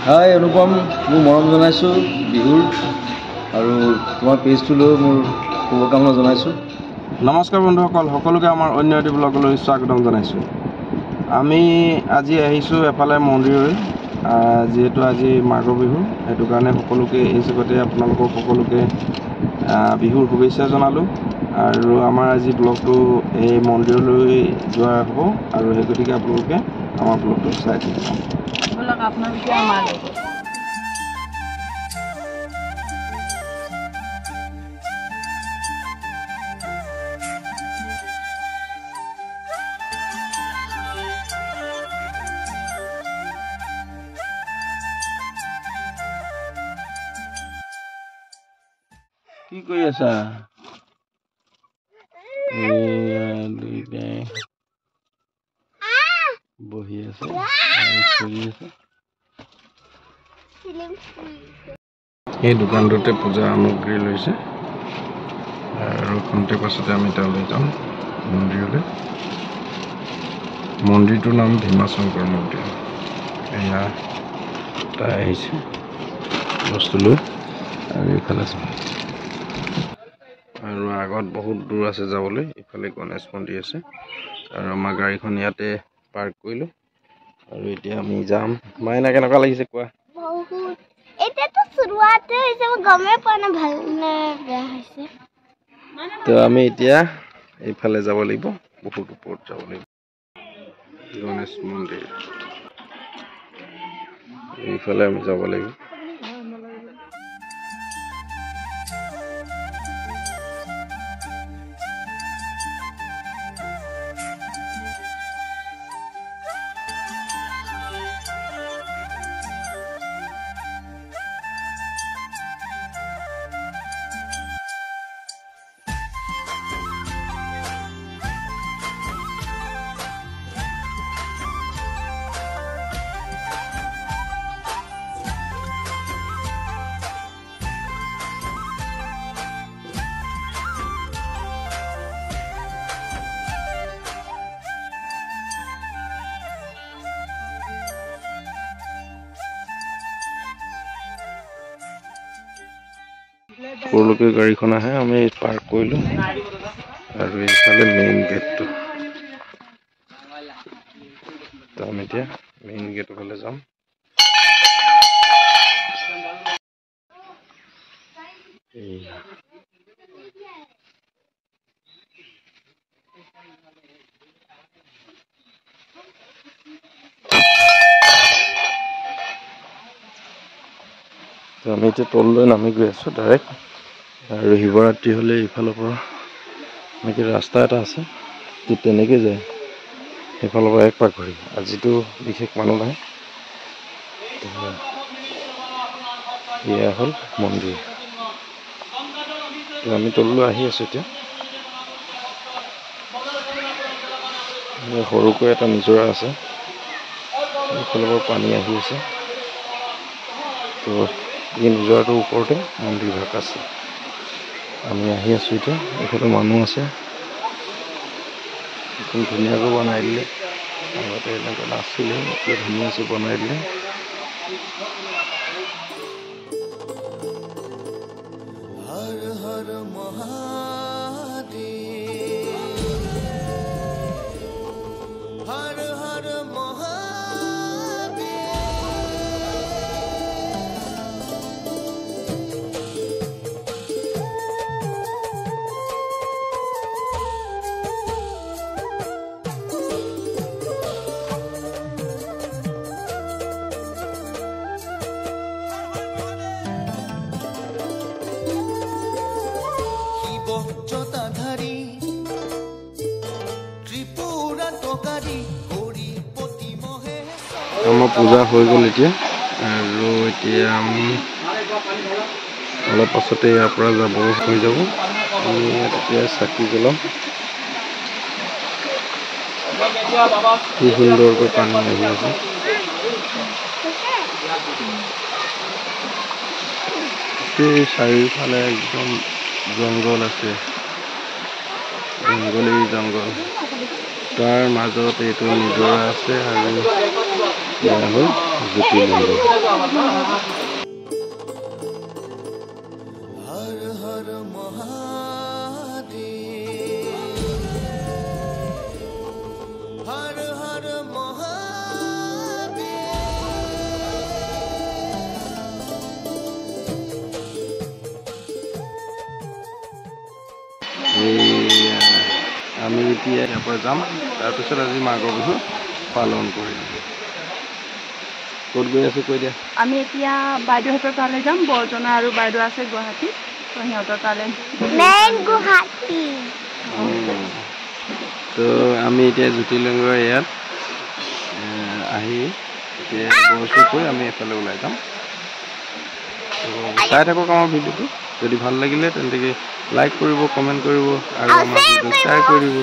হাই অনুপম, মোৰ মৰম জনাইছোঁ বিহুৰ আৰু তোমাৰ পেজটোলৈ মোৰ শুভকামনা জনাইছোঁ। নমস্কাৰ বন্ধুসকল, সকলোকে আমাৰ অন্য এটি ব্লগলৈ স্বাগতম জনাইছোঁ। আমি আজি আহিছোঁ এফালে মন্দিৰলৈ, যিহেতু আজি মাঘৰ বিহু, সেইটো কাৰণে সকলোকে এই জগতে আপোনালোকক সকলোকে বিহুৰ শুভেচ্ছা জনালোঁ। আৰু আমাৰ আজি ব্লগটো এই মন্দিৰলৈ যোৱা হ'ব আৰু সেই গতিকে আপোনালোকে আমাৰ ব্লগটো চাই থাকিব। কি কৰি আছা? বহি আছে, এই দোকানটোতে পূজা সামগ্ৰী লৈছে আৰু খন্তেক পাছতে আমি তালৈ যাম মন্দিৰলৈ। মন্দিৰটোৰ নাম ভীমাশংকৰ মন্দিৰ। এয়া তাই আহিছে বস্তু লৈ আৰু এইফালে আছে আৰু আগত বহুত দূৰ আছে যাবলৈ। ইফালে গণেশ মন্দিৰ আছে আৰু আমাৰ গাড়ীখন ইয়াতে পাৰ্ক কৰিলোঁ আৰু এতিয়া আমি যাম। মাইনা কেনেকুৱা লাগিছে কোৱা? তো আমি এতিয়া এইফালে যাব লাগিব, বহুত ওপৰত যাব লাগিব। গণেশ মন্দিৰ এইফালে আমি যাব লাগিব। ওপৰলৈকে গাড়ীখন আহে, আমি পাৰ্ক কৰিলোঁ আৰু এইফালে মেইন গেটটো। তো আমি এতিয়া মেইন গেটৰ ফালে যাম। তো আমি এতিয়া তললৈ নামি গৈ আছোঁ ডাইৰেক্ট। আৰু শিৱৰাত্ৰি হ'লে ইফালৰ পৰা এনেকৈ ৰাস্তা এটা আছে, তো তেনেকৈ যায় সেইফালৰ পৰা এক পাক ঘূৰি। আজিতো বিশেষ মানুহ নাই। এয়া হ'ল মন্দিৰ। তো আমি তললৈ আহি আছোঁ এতিয়া। সৰুকৈ এটা নিজৰা আছে, এইফালৰ পৰা পানী আহি আছে। তো এই নিজৰাটোৰ ওপৰতে মন্দিৰ ভাগ আছে। আমি আহি আছোঁ এতিয়া। এইফালে মানুহ আছে, একদম ধুনীয়াকৈ বনাই দিলে। আগতে এনেকৈ নাছিলে, এতিয়া ধুনীয়াকৈ বনাই দিলে। হৰ হৰ মহাদেৱ, হৰ হৰ আমাৰ পূজা হৈ গ'ল এতিয়া, আৰু এতিয়া আমি অলপ পাছতে ইয়াৰ পৰা যাব হৈ যাব। আমি এতিয়া চাকি জ্বলাম। কি সুন্দৰকৈ পানী আহি আছে। গোটেই চাৰিওফালে একদম জংঘল আছে, জংঘলেই জংঘল। তাৰ মাজত এইটো নিজৰা আছে আৰু এয়া হ'ল জ্যোতিৰ্লিংগ। আমি এতিয়া ইয়াৰ পৰা যাম, তাৰপিছত আজি মাঘৰ বিহু পালন কৰিম। ক'ত গৈ আছোঁ কৈ দিয়া। আমি এতিয়া বাইদেউহঁতৰ তালৈ যাম। বৰজনা আৰু বাইদেউ আছে গুৱাহাটীত, তো সিহঁতৰ তালৈ গুৱাহাটী। তো আমি এতিয়া জ্যোতিৰ্লিংগৰ ইয়াত আহি এতিয়া বৰচুক হৈ আমি এফালে ওলাই যাম। চাই থাকক আমাৰ ভিডিঅ'টো। যদি ভাল লাগিলে তেন্তে লাইক কৰিব, কমেণ্ট কৰিব আৰু আমাৰ ভিডিঅ' শ্বেয়াৰ কৰিব।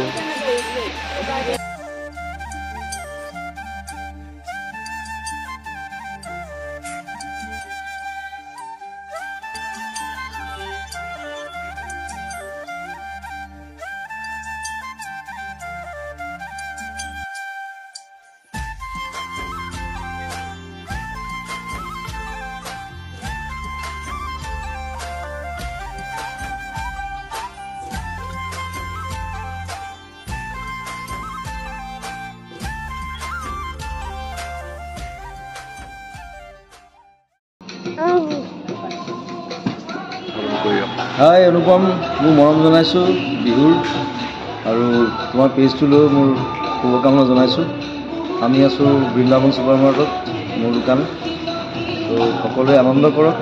হাই অনুপম, মোৰ মৰম জনাইছোঁ বিহুৰ, আৰু তোমাৰ পেজটোলৈ মোৰ শুভকামনা জনাইছোঁ। আমি আছোঁ বৃন্দাবন ছুপাৰ মাৰ্কেটত, মোৰ দোকান। তো সকলোৱে আনন্দ কৰক,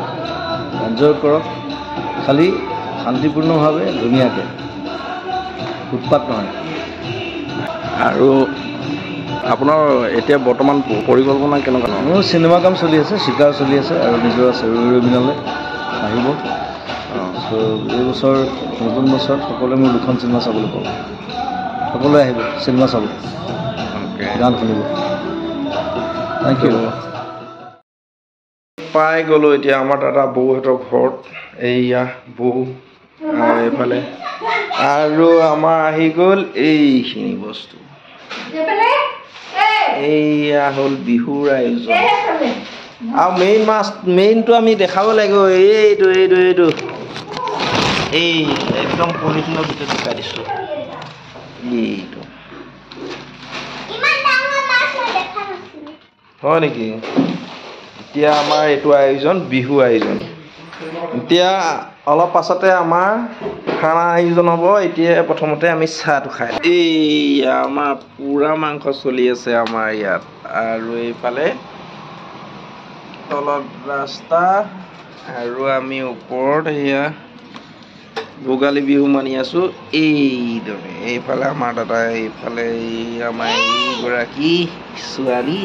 এনজয় কৰক, খালি শান্তিপূৰ্ণভাৱে ধুনীয়াকৈ, উৎপাত নহয়। আৰু আপোনাৰ এতিয়া বৰ্তমান পৰিকল্পনা কেনেকুৱা? মোৰ চিনেমা কাম চলি আছে, চিকাৰ চলি আছে, আৰু নিজৰ আছে ৰবিনালৈ আহিব। ত' এই বছৰ নতুন বছৰত সকলোৱে মোৰ দুখন চিনেমা চাবলৈ পাব। সকলোৱে আহিব চিনেমা চাব, গান শুনিব। Thank you. পাই গ'লোঁ এতিয়া আমাৰ দাদা বৌহঁতৰ ঘৰত। এইয়া বৌ আৰু এইফালে, আৰু আমাৰ আহি গ'ল এইখিনি বস্তু। এইয়া হ'ল বিহুৰ আয়োজন, আৰু মেইনটো আমি দেখাব লাগিব। এইটো এই একদম পলিথিনৰ ভিতৰত ঢুকাই দিছোঁ। এইটো হয় নেকি? এতিয়া আমাৰ এইটো আয়োজন, বিহু আয়োজন। এতিয়া অলপ পাছতে আমাৰ খানা আয়োজন হ'ব। এতিয়া প্ৰথমতে আমি চাহটো খাই, এইয়া আমাৰ পুৰা মাংস চলি আছে আমাৰ ইয়াত, আৰু এইফালে তলত ৰাস্তা, আৰু আমি ওপৰত এয়া ভোগালী বিহু মানি আছোঁ। এইদৰে এইফালে আমাৰ দাদা, এইফালে আমাৰ এইগৰাকী ছোৱালী।